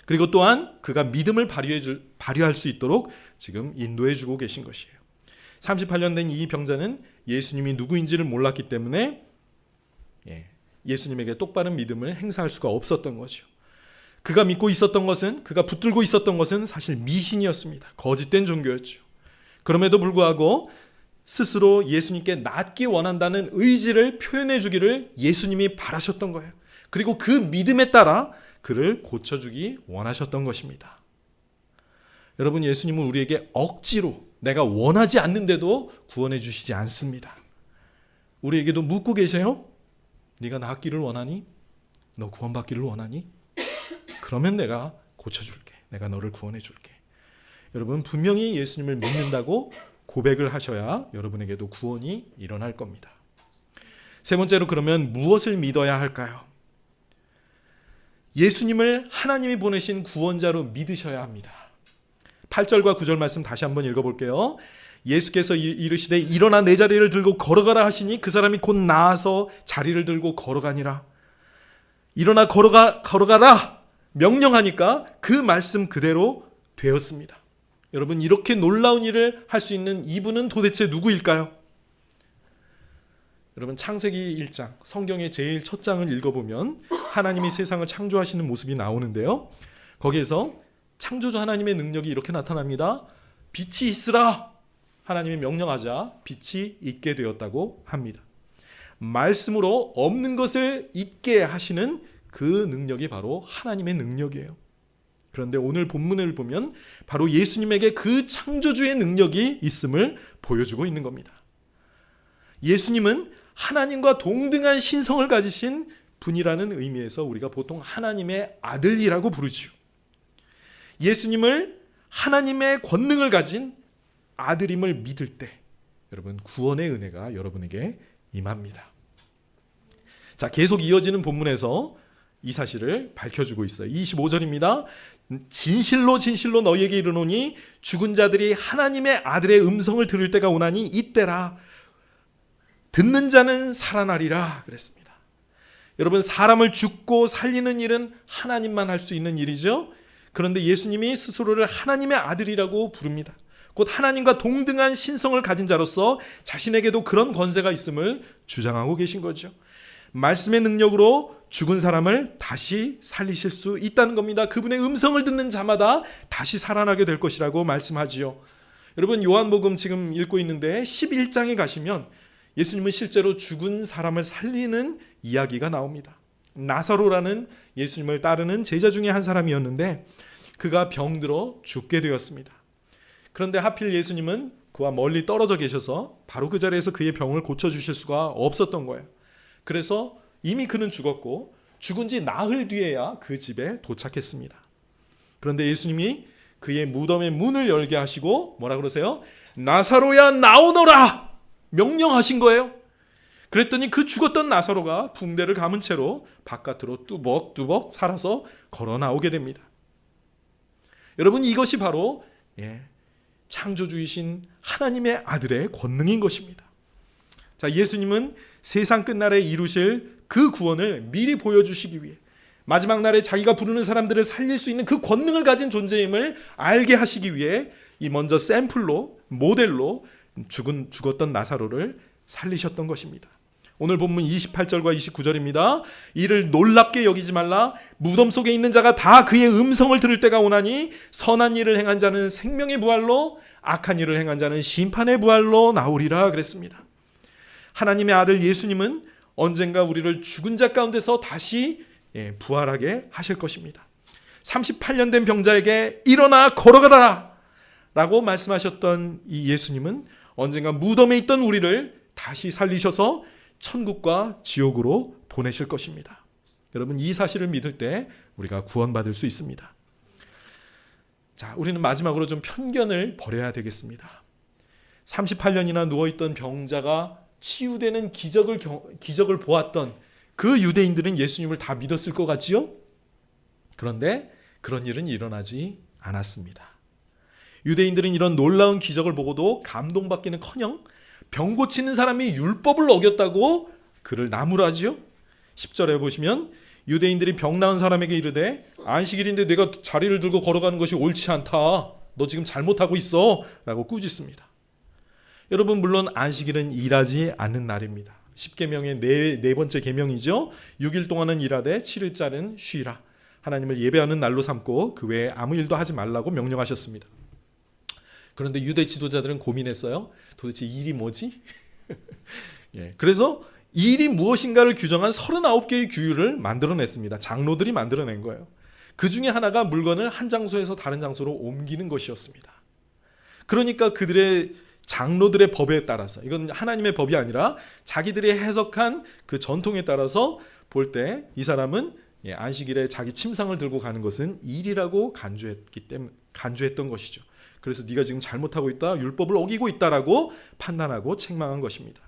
그리고 또한 그가 믿음을 발휘할 수 있도록 지금 인도해 주고 계신 것이에요. 38년 된 이 병자는 예수님이 누구인지를 몰랐기 때문에 예수님에게 똑바른 믿음을 행사할 수가 없었던 거죠. 그가 믿고 있었던 것은, 그가 붙들고 있었던 것은 사실 미신이었습니다. 거짓된 종교였죠. 그럼에도 불구하고 스스로 예수님께 낫기 원한다는 의지를 표현해 주기를 예수님이 바라셨던 거예요. 그리고 그 믿음에 따라 그를 고쳐주기 원하셨던 것입니다. 여러분, 예수님은 우리에게 억지로, 내가 원하지 않는데도 구원해 주시지 않습니다. 우리에게도 묻고 계세요. 네가 낫기를 원하니? 너 구원받기를 원하니? 그러면 내가 고쳐줄게. 내가 너를 구원해 줄게. 여러분, 분명히 예수님을 믿는다고 고백을 하셔야 여러분에게도 구원이 일어날 겁니다. 세 번째로, 그러면 무엇을 믿어야 할까요? 예수님을 하나님이 보내신 구원자로 믿으셔야 합니다. 8절과 9절 말씀 다시 한번 읽어볼게요. 예수께서 이르시되 일어나 내 자리를 들고 걸어가라 하시니 그 사람이 곧 나아서 자리를 들고 걸어가니라. 일어나 걸어가라 명령하니까 그 말씀 그대로 되었습니다. 여러분, 이렇게 놀라운 일을 할 수 있는 이분은 도대체 누구일까요? 여러분, 창세기 1장, 성경의 제일 첫 장을 읽어보면 하나님이 세상을 창조하시는 모습이 나오는데요. 거기에서 창조주 하나님의 능력이 이렇게 나타납니다. 빛이 있으라. 하나님이 명령하자 빛이 있게 되었다고 합니다. 말씀으로 없는 것을 있게 하시는 그 능력이 바로 하나님의 능력이에요. 그런데 오늘 본문을 보면 바로 예수님에게 그 창조주의 능력이 있음을 보여주고 있는 겁니다. 예수님은 하나님과 동등한 신성을 가지신 분이라는 의미에서 우리가 보통 하나님의 아들이라고 부르지요. 예수님을 하나님의 권능을 가진 아들임을 믿을 때 여러분, 구원의 은혜가 여러분에게 임합니다. 자, 계속 이어지는 본문에서 이 사실을 밝혀주고 있어요. 25절입니다. 진실로 진실로 너희에게 이르노니 죽은 자들이 하나님의 아들의 음성을 들을 때가 오나니 이때라. 듣는 자는 살아나리라 그랬습니다. 여러분, 사람을 죽고 살리는 일은 하나님만 할 수 있는 일이죠. 그런데 예수님이 스스로를 하나님의 아들이라고 부릅니다. 곧 하나님과 동등한 신성을 가진 자로서 자신에게도 그런 권세가 있음을 주장하고 계신 거죠. 말씀의 능력으로 죽은 사람을 다시 살리실 수 있다는 겁니다. 그분의 음성을 듣는 자마다 다시 살아나게 될 것이라고 말씀하지요. 여러분, 요한복음 지금 읽고 있는데 11장에 가시면 예수님은 실제로 죽은 사람을 살리는 이야기가 나옵니다. 나사로라는 예수님을 따르는 제자 중에 한 사람이었는데 그가 병들어 죽게 되었습니다. 그런데 하필 예수님은 그와 멀리 떨어져 계셔서 바로 그 자리에서 그의 병을 고쳐주실 수가 없었던 거예요. 그래서 이미 그는 죽었고 죽은 지 나흘 뒤에야 그 집에 도착했습니다. 그런데 예수님이 그의 무덤의 문을 열게 하시고 뭐라 그러세요? 나사로야 나오너라! 명령하신 거예요. 그랬더니 그 죽었던 나사로가 붕대를 감은 채로 바깥으로 뚜벅뚜벅 살아서 걸어 나오게 됩니다. 여러분, 이것이 바로 창조주이신 하나님의 아들의 권능인 것입니다. 자, 예수님은 세상 끝날에 이루실 그 구원을 미리 보여주시기 위해 마지막 날에 자기가 부르는 사람들을 살릴 수 있는 그 권능을 가진 존재임을 알게 하시기 위해 먼저 샘플로, 모델로 죽었던 나사로를 살리셨던 것입니다. 오늘 본문 28절과 29절입니다. 이를 놀랍게 여기지 말라. 무덤 속에 있는 자가 다 그의 음성을 들을 때가 오나니 선한 일을 행한 자는 생명의 부활로, 악한 일을 행한 자는 심판의 부활로 나오리라 그랬습니다. 하나님의 아들 예수님은 언젠가 우리를 죽은 자 가운데서 다시 부활하게 하실 것입니다. 38년 된 병자에게 일어나 걸어가라 라고 말씀하셨던 이 예수님은 언젠가 무덤에 있던 우리를 다시 살리셔서 천국과 지옥으로 보내실 것입니다. 여러분, 이 사실을 믿을 때 우리가 구원받을 수 있습니다. 자, 우리는 마지막으로 좀 편견을 버려야 되겠습니다. 38년이나 누워있던 병자가 치유되는 기적을 보았던 그 유대인들은 예수님을 다 믿었을 것 같지요? 그런데 그런 일은 일어나지 않았습니다. 유대인들은 이런 놀라운 기적을 보고도 감동받기는커녕 병 고치는 사람이 율법을 어겼다고 그를 나무라지요. 10절에 보시면 유대인들이 병 나은 사람에게 이르되 안식일인데 내가 자리를 들고 걸어가는 것이 옳지 않다. 너 지금 잘못하고 있어 라고 꾸짖습니다. 여러분, 물론 안식일은 일하지 않는 날입니다. 10계명의 네 번째 계명이죠. 6일 동안은 일하되 7일째는 쉬라. 하나님을 예배하는 날로 삼고 그 외에 아무 일도 하지 말라고 명령하셨습니다. 그런데 유대 지도자들은 고민했어요. 도대체 일이 뭐지? 그래서 일이 무엇인가를 규정한 39개의 규율을 만들어냈습니다. 장로들이 만들어낸 거예요. 그 중에 하나가 물건을 한 장소에서 다른 장소로 옮기는 것이었습니다. 그러니까 그들의 장로들의 법에 따라서, 이건 하나님의 법이 아니라 자기들이 해석한 그 전통에 따라서 볼 때 이 사람은 안식일에 자기 침상을 들고 가는 것은 일이라고 간주했던 것이죠. 그래서 네가 지금 잘못하고 있다, 율법을 어기고 있다라고 판단하고 책망한 것입니다.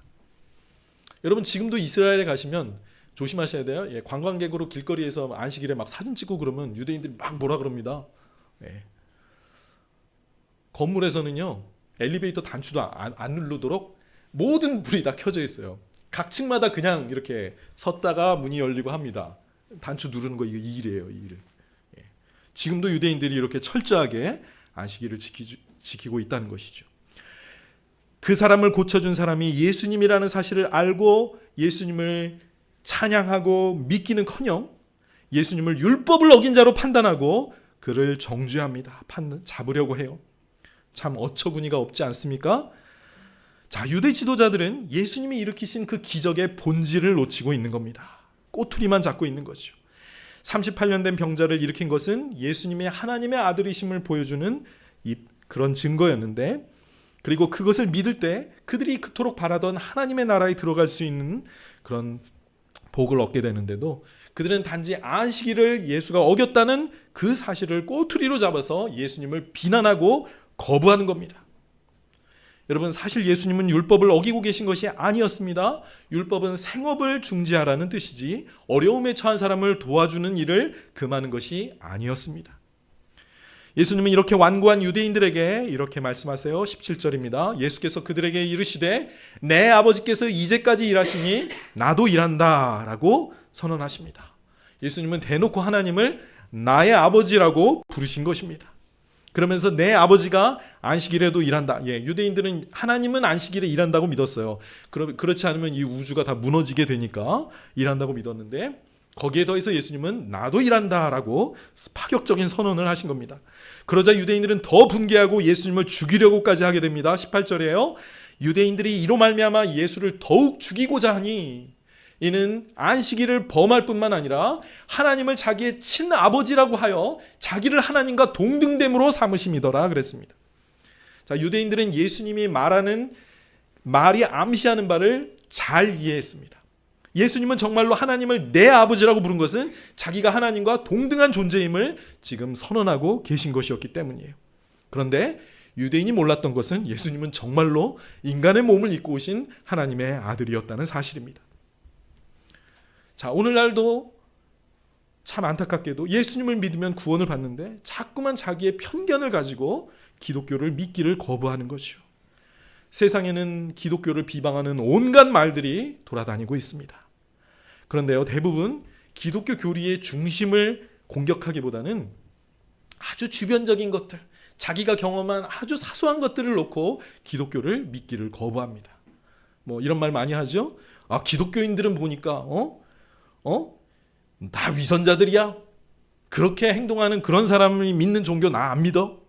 여러분, 지금도 이스라엘에 가시면 조심하셔야 돼요. 관광객으로 길거리에서 안식일에 막 사진 찍고 그러면 유대인들이 막 뭐라 그럽니다. 건물에서는요, 엘리베이터 단추도 안 누르도록 모든 불이 다 켜져 있어요. 각 층마다 그냥 이렇게 섰다가 문이 열리고 합니다. 단추 누르는 거 이거 일이에요, 일. 지금도 유대인들이 이렇게 철저하게 안식일을 지키고 있다는 것이죠. 그 사람을 고쳐준 사람이 예수님이라는 사실을 알고 예수님을 찬양하고 믿기는커녕 예수님을 율법을 어긴 자로 판단하고 그를 정죄합니다. 잡으려고 해요. 참 어처구니가 없지 않습니까? 자, 유대 지도자들은 예수님이 일으키신 그 기적의 본질을 놓치고 있는 겁니다. 꼬투리만 잡고 있는 거죠. 38년 된 병자를 일으킨 것은 예수님의 하나님의 아들이심을 보여주는 그런 증거였는데, 그리고 그것을 믿을 때 그들이 그토록 바라던 하나님의 나라에 들어갈 수 있는 그런 복을 얻게 되는데도 그들은 단지 안식일을 예수가 어겼다는 그 사실을 꼬투리로 잡아서 예수님을 비난하고 거부하는 겁니다. 여러분, 사실 예수님은 율법을 어기고 계신 것이 아니었습니다. 율법은 생업을 중지하라는 뜻이지 어려움에 처한 사람을 도와주는 일을 금하는 것이 아니었습니다. 예수님은 이렇게 완고한 유대인들에게 이렇게 말씀하세요. 17절입니다. 예수께서 그들에게 이르시되 내 아버지께서 이제까지 일하시니 나도 일한다 라고 선언하십니다. 예수님은 대놓고 하나님을 나의 아버지라고 부르신 것입니다. 그러면서 내 아버지가 안식일에도 일한다. 유대인들은 하나님은 안식일에 일한다고 믿었어요. 그렇지 않으면 이 우주가 다 무너지게 되니까 일한다고 믿었는데, 거기에 더해서 예수님은 나도 일한다라고 파격적인 선언을 하신 겁니다. 그러자 유대인들은 더 분개하고 예수님을 죽이려고까지 하게 됩니다. 18절에요. 유대인들이 이로 말미암아 예수를 더욱 죽이고자 하니 이는 안식일을 범할 뿐만 아니라 하나님을 자기의 친아버지라고 하여 자기를 하나님과 동등됨으로 삼으심이더라 그랬습니다. 자, 유대인들은 예수님이 말이 암시하는 바를 잘 이해했습니다. 예수님은 정말로 하나님을 내 아버지라고 부른 것은 자기가 하나님과 동등한 존재임을 지금 선언하고 계신 것이었기 때문이에요. 그런데 유대인이 몰랐던 것은 예수님은 정말로 인간의 몸을 입고 오신 하나님의 아들이었다는 사실입니다. 자, 오늘날도 참 안타깝게도 예수님을 믿으면 구원을 받는데 자꾸만 자기의 편견을 가지고 기독교를 믿기를 거부하는 것이요. 세상에는 기독교를 비방하는 온갖 말들이 돌아다니고 있습니다. 그런데요, 대부분 기독교 교리의 중심을 공격하기보다는 아주 주변적인 것들, 자기가 경험한 아주 사소한 것들을 놓고 기독교를 믿기를 거부합니다. 뭐 이런 말 많이 하죠. 아, 기독교인들은 보니까 다 위선자들이야. 그렇게 행동하는 그런 사람이 믿는 종교 나 안 믿어.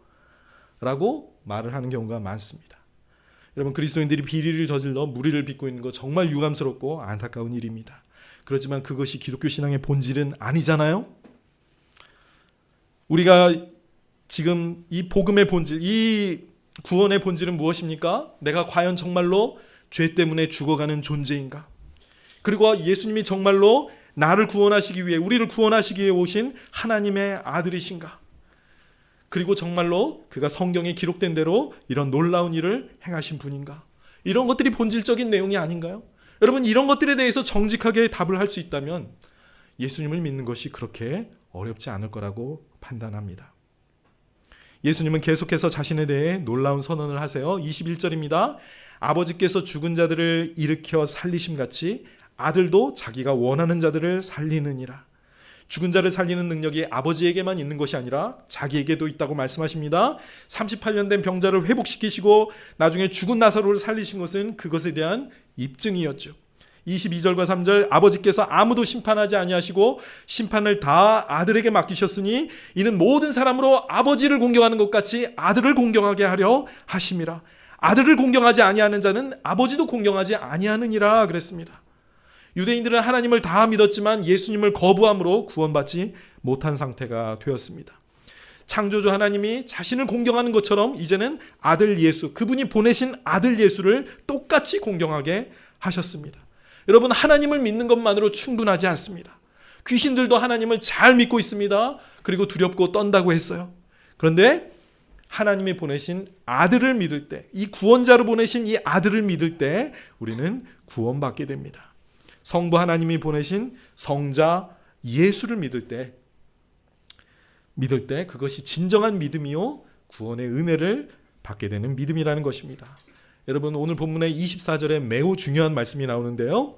라고 말을 하는 경우가 많습니다. 여러분, 그리스도인들이 비리를 저질러 무리를 빚고 있는 거 정말 유감스럽고 안타까운 일입니다. 그렇지만 그것이 기독교 신앙의 본질은 아니잖아요. 우리가 지금 이 복음의 본질, 이 구원의 본질은 무엇입니까? 내가 과연 정말로 죄 때문에 죽어가는 존재인가? 그리고 예수님이 정말로 나를 구원하시기 위해, 우리를 구원하시기 위해 오신 하나님의 아들이신가? 그리고 정말로 그가 성경에 기록된 대로 이런 놀라운 일을 행하신 분인가? 이런 것들이 본질적인 내용이 아닌가요? 여러분, 이런 것들에 대해서 정직하게 답을 할 수 있다면 예수님을 믿는 것이 그렇게 어렵지 않을 거라고 판단합니다. 예수님은 계속해서 자신에 대해 놀라운 선언을 하세요. 21절입니다. 아버지께서 죽은 자들을 일으켜 살리심같이 아들도 자기가 원하는 자들을 살리느니라. 죽은 자를 살리는 능력이 아버지에게만 있는 것이 아니라 자기에게도 있다고 말씀하십니다. 38년 된 병자를 회복시키시고 나중에 죽은 나사로를 살리신 것은 그것에 대한 입증이었죠. 22절과 3절, 아버지께서 아무도 심판하지 아니하시고 심판을 다 아들에게 맡기셨으니 이는 모든 사람으로 아버지를 공경하는 것 같이 아들을 공경하게 하려 하심이라. 아들을 공경하지 아니하는 자는 아버지도 공경하지 아니하느니라 그랬습니다. 유대인들은 하나님을 다 믿었지만 예수님을 거부함으로 구원받지 못한 상태가 되었습니다. 창조주 하나님이 자신을 공경하는 것처럼 이제는 아들 예수, 그분이 보내신 아들 예수를 똑같이 공경하게 하셨습니다. 여러분, 하나님을 믿는 것만으로 충분하지 않습니다. 귀신들도 하나님을 잘 믿고 있습니다. 그리고 두렵고 떤다고 했어요. 그런데 하나님이 보내신 아들을 믿을 때, 이 구원자로 보내신 이 아들을 믿을 때 우리는 구원받게 됩니다. 성부 하나님이 보내신 성자 예수를 믿을 때 그것이 진정한 믿음이요 구원의 은혜를 받게 되는 믿음이라는 것입니다. 여러분, 오늘 본문의 24절에 매우 중요한 말씀이 나오는데요,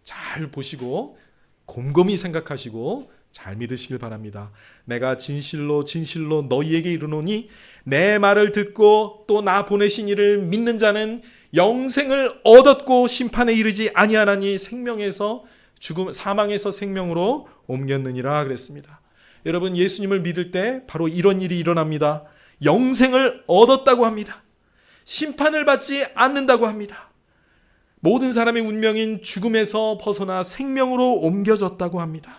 잘 보시고 곰곰이 생각하시고 잘 믿으시길 바랍니다. 내가 진실로 진실로 너희에게 이르노니 내 말을 듣고 또 나 보내신 이를 믿는 자는 영생을 얻었고 심판에 이르지 아니하나니 생명에서 죽음, 사망에서 생명으로 옮겼느니라 그랬습니다. 여러분, 예수님을 믿을 때 바로 이런 일이 일어납니다. 영생을 얻었다고 합니다. 심판을 받지 않는다고 합니다. 모든 사람의 운명인 죽음에서 벗어나 생명으로 옮겨졌다고 합니다.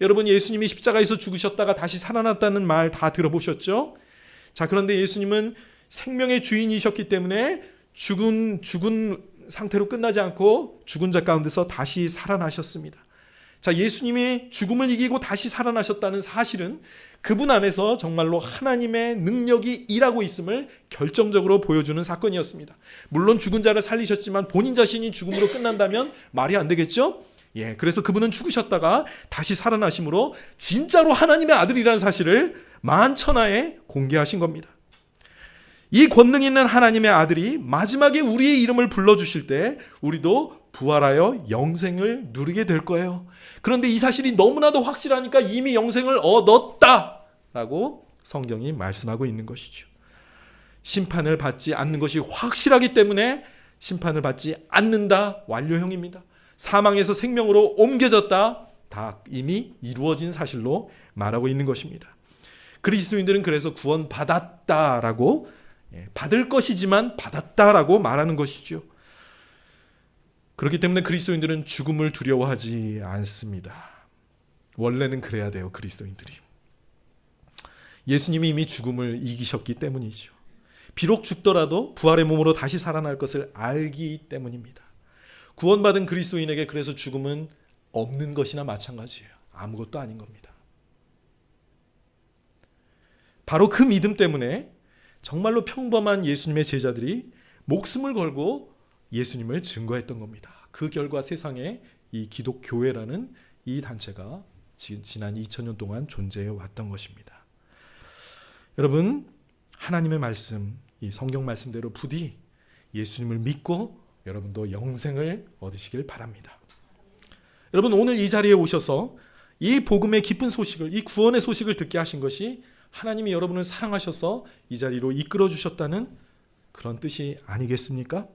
여러분, 예수님이 십자가에서 죽으셨다가 다시 살아났다는 말 다 들어보셨죠? 자, 그런데 예수님은 생명의 주인이셨기 때문에 죽은 상태로 끝나지 않고 죽은 자 가운데서 다시 살아나셨습니다. 자, 예수님이 죽음을 이기고 다시 살아나셨다는 사실은 그분 안에서 정말로 하나님의 능력이 일하고 있음을 결정적으로 보여주는 사건이었습니다. 물론 죽은 자를 살리셨지만 본인 자신이 죽음으로 끝난다면 말이 안 되겠죠? 그래서 그분은 죽으셨다가 다시 살아나심으로 진짜로 하나님의 아들이라는 사실을 만천하에 공개하신 겁니다. 이 권능 있는 하나님의 아들이 마지막에 우리의 이름을 불러주실 때 우리도 부활하여 영생을 누리게 될 거예요. 그런데 이 사실이 너무나도 확실하니까 이미 영생을 얻었다라고 성경이 말씀하고 있는 것이죠. 심판을 받지 않는 것이 확실하기 때문에 심판을 받지 않는다 완료형입니다. 사망에서 생명으로 옮겨졌다, 다 이미 이루어진 사실로 말하고 있는 것입니다. 그리스도인들은 그래서 구원받았다라고, 받을 것이지만 받았다라고 말하는 것이죠. 그렇기 때문에 그리스도인들은 죽음을 두려워하지 않습니다. 원래는 그래야 돼요. 그리스도인들이 예수님이 이미 죽음을 이기셨기 때문이죠. 비록 죽더라도 부활의 몸으로 다시 살아날 것을 알기 때문입니다. 구원받은 그리스도인에게 그래서 죽음은 없는 것이나 마찬가지예요. 아무것도 아닌 겁니다. 바로 그 믿음 때문에 정말로 평범한 예수님의 제자들이 목숨을 걸고 예수님을 증거했던 겁니다. 그 결과 세상에 이 기독교회라는 이 단체가 지난 2000년 동안 존재해 왔던 것입니다. 여러분, 하나님의 말씀, 이 성경 말씀대로 부디 예수님을 믿고 여러분도 영생을 얻으시길 바랍니다. 여러분, 오늘 이 자리에 오셔서 이 복음의 기쁜 소식을, 이 구원의 소식을 듣게 하신 것이 하나님이 여러분을 사랑하셔서 이 자리로 이끌어 주셨다는 그런 뜻이 아니겠습니까?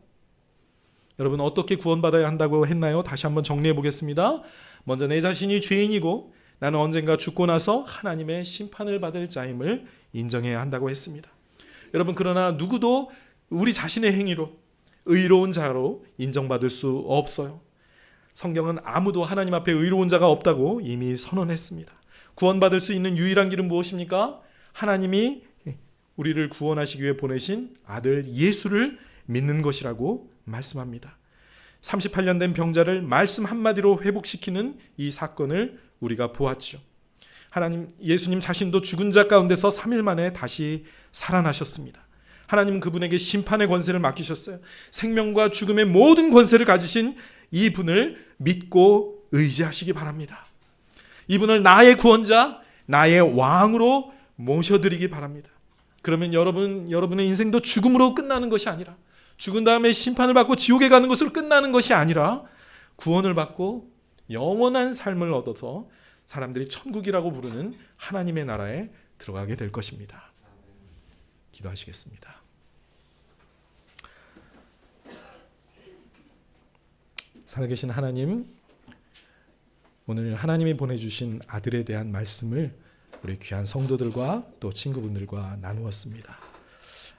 여러분, 어떻게 구원받아야 한다고 했나요? 다시 한번 정리해 보겠습니다. 먼저 내 자신이 죄인이고 나는 언젠가 죽고 나서 하나님의 심판을 받을 자임을 인정해야 한다고 했습니다. 여러분, 그러나 누구도 우리 자신의 행위로 의로운 자로 인정받을 수 없어요. 성경은 아무도 하나님 앞에 의로운 자가 없다고 이미 선언했습니다. 구원받을 수 있는 유일한 길은 무엇입니까? 하나님이 우리를 구원하시기 위해 보내신 아들 예수를 믿는 것이라고 말씀합니다. 38년 된 병자를 말씀 한마디로 회복시키는 이 사건을 우리가 보았죠. 예수님 자신도 죽은 자 가운데서 3일 만에 다시 살아나셨습니다. 하나님은 그분에게 심판의 권세를 맡기셨어요. 생명과 죽음의 모든 권세를 가지신 이분을 믿고 의지하시기 바랍니다. 이분을 나의 구원자, 나의 왕으로 모셔드리기 바랍니다. 그러면 여러분의 인생도 죽음으로 끝나는 것이 아니라, 죽은 다음에 심판을 받고 지옥에 가는 것으로 끝나는 것이 아니라 구원을 받고 영원한 삶을 얻어서 사람들이 천국이라고 부르는 하나님의 나라에 들어가게 될 것입니다. 기도하시겠습니다. 살아계신 하나님, 오늘 하나님이 보내주신 아들에 대한 말씀을 우리 귀한 성도들과 또 친구분들과 나누었습니다.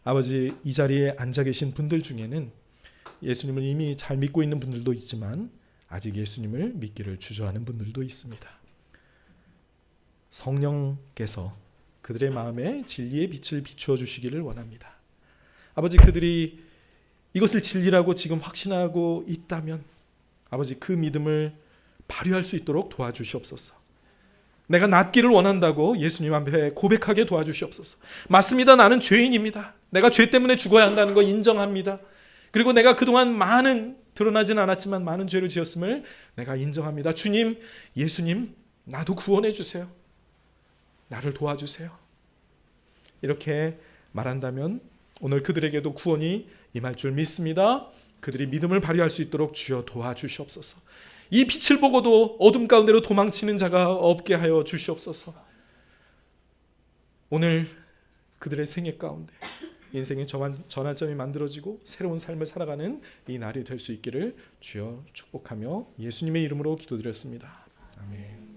아버지, 이 자리에 앉아 계신 분들 중에는 예수님을 이미 잘 믿고 있는 분들도 있지만 아직 예수님을 믿기를 주저하는 분들도 있습니다. 성령께서 그들의 마음에 진리의 빛을 비추어 주시기를 원합니다. 아버지, 그들이 이것을 진리라고 지금 확신하고 있다면 아버지, 그 믿음을 발휘할 수 있도록 도와주시옵소서. 내가 낫기를 원한다고 예수님 앞에 고백하게 도와주시옵소서. 맞습니다. 나는 죄인입니다. 내가 죄 때문에 죽어야 한다는 거 인정합니다. 그리고 내가 그동안 드러나진 않았지만 많은 죄를 지었음을 내가 인정합니다. 주님, 예수님, 나도 구원해 주세요. 나를 도와주세요. 이렇게 말한다면 오늘 그들에게도 구원이 임할 줄 믿습니다. 그들이 믿음을 발휘할 수 있도록 주여 도와주시옵소서. 이 빛을 보고도 어둠 가운데로 도망치는 자가 없게 하여 주시옵소서. 오늘 그들의 생애 가운데 인생의 전환점이 만들어지고 새로운 삶을 살아가는 이 날이 될 수 있기를 주여 축복하며 예수님의 이름으로 기도드렸습니다. 아멘.